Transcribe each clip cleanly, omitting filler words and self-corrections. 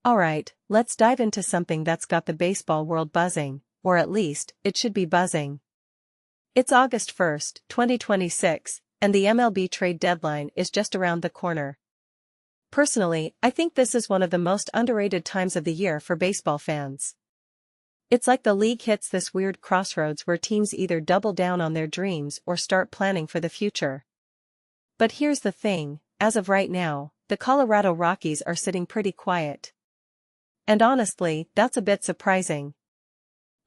Alright, let's dive into something that's got the baseball world buzzing, or at least, it should be buzzing. It's August 1st, 2026, and the MLB trade deadline is just around the corner. Personally, I think this is one of the most underrated times of the year for baseball fans. It's like the league hits this weird crossroads where teams either double down on their dreams or start planning for the future. But here's the thing, as of right now, the Colorado Rockies are sitting pretty quiet. And honestly, that's a bit surprising.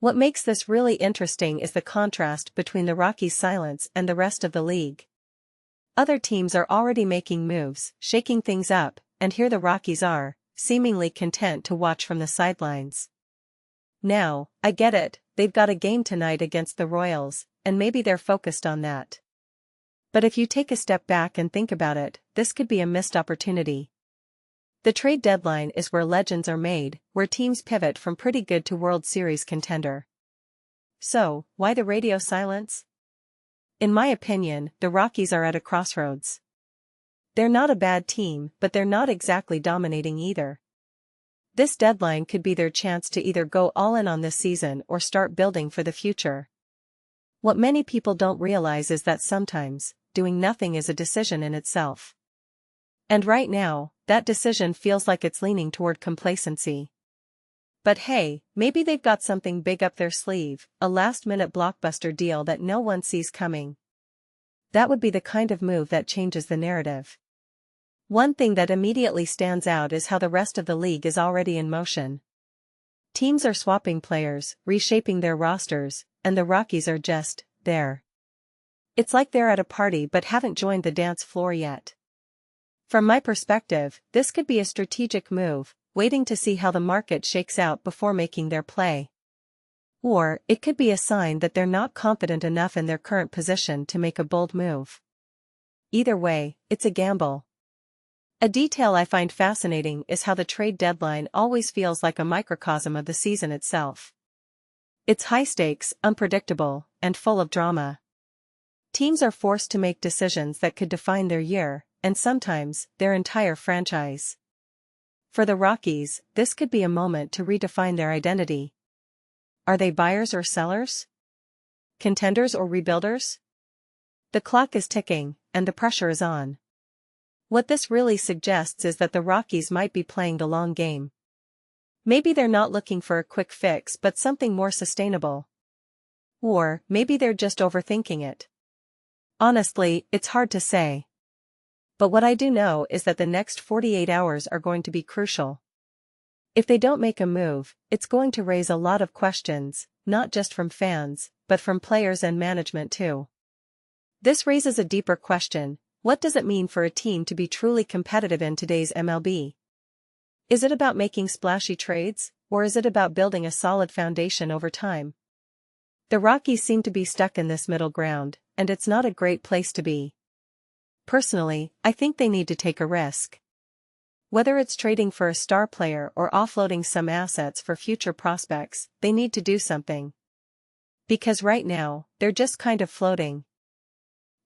What makes this really interesting is the contrast between the Rockies' silence and the rest of the league. Other teams are already making moves, shaking things up, and here the Rockies are, seemingly content to watch from the sidelines. Now, I get it, they've got a game tonight against the Royals, and maybe they're focused on that. But if you take a step back and think about it, this could be a missed opportunity. The trade deadline is where legends are made, where teams pivot from pretty good to World Series contender. So, why the radio silence? In my opinion, the Rockies are at a crossroads. They're not a bad team, but they're not exactly dominating either. This deadline could be their chance to either go all in on this season or start building for the future. What many people don't realize is that sometimes, doing nothing is a decision in itself. And right now, that decision feels like it's leaning toward complacency. But hey, maybe they've got something big up their sleeve, a last-minute blockbuster deal that no one sees coming. That would be the kind of move that changes the narrative. One thing that immediately stands out is how the rest of the league is already in motion. Teams are swapping players, reshaping their rosters, and the Rockies are just there. It's like they're at a party but haven't joined the dance floor yet. From my perspective, this could be a strategic move, waiting to see how the market shakes out before making their play. Or, it could be a sign that they're not confident enough in their current position to make a bold move. Either way, it's a gamble. A detail I find fascinating is how the trade deadline always feels like a microcosm of the season itself. It's high stakes, unpredictable, and full of drama. Teams are forced to make decisions that could define their year, and sometimes, their entire franchise. For the Rockies, this could be a moment to redefine their identity. Are they buyers or sellers? Contenders or rebuilders? The clock is ticking, and the pressure is on. What this really suggests is that the Rockies might be playing the long game. Maybe they're not looking for a quick fix but something more sustainable. Or, maybe they're just overthinking it. Honestly, it's hard to say. But what I do know is that the next 48 hours are going to be crucial. If they don't make a move, it's going to raise a lot of questions, not just from fans, but from players and management too. This raises a deeper question: what does it mean for a team to be truly competitive in today's MLB? Is it about making splashy trades, or is it about building a solid foundation over time? The Rockies seem to be stuck in this middle ground, and it's not a great place to be. Personally, I think they need to take a risk. Whether it's trading for a star player or offloading some assets for future prospects, they need to do something. Because right now, they're just kind of floating.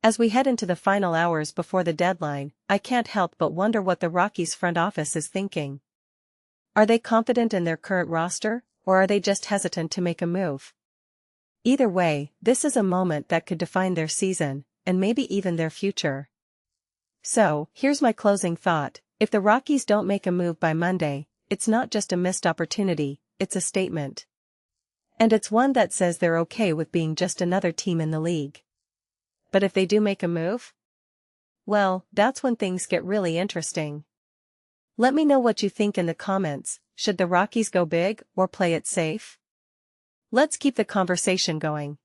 As we head into the final hours before the deadline, I can't help but wonder what the Rockies front office is thinking. Are they confident in their current roster, or are they just hesitant to make a move? Either way, this is a moment that could define their season, and maybe even their future. So, here's my closing thought: if the Rockies don't make a move by Monday, it's not just a missed opportunity, it's a statement. And it's one that says they're okay with being just another team in the league. But if they do make a move? Well, that's when things get really interesting. Let me know what you think in the comments. Should the Rockies go big or play it safe? Let's keep the conversation going.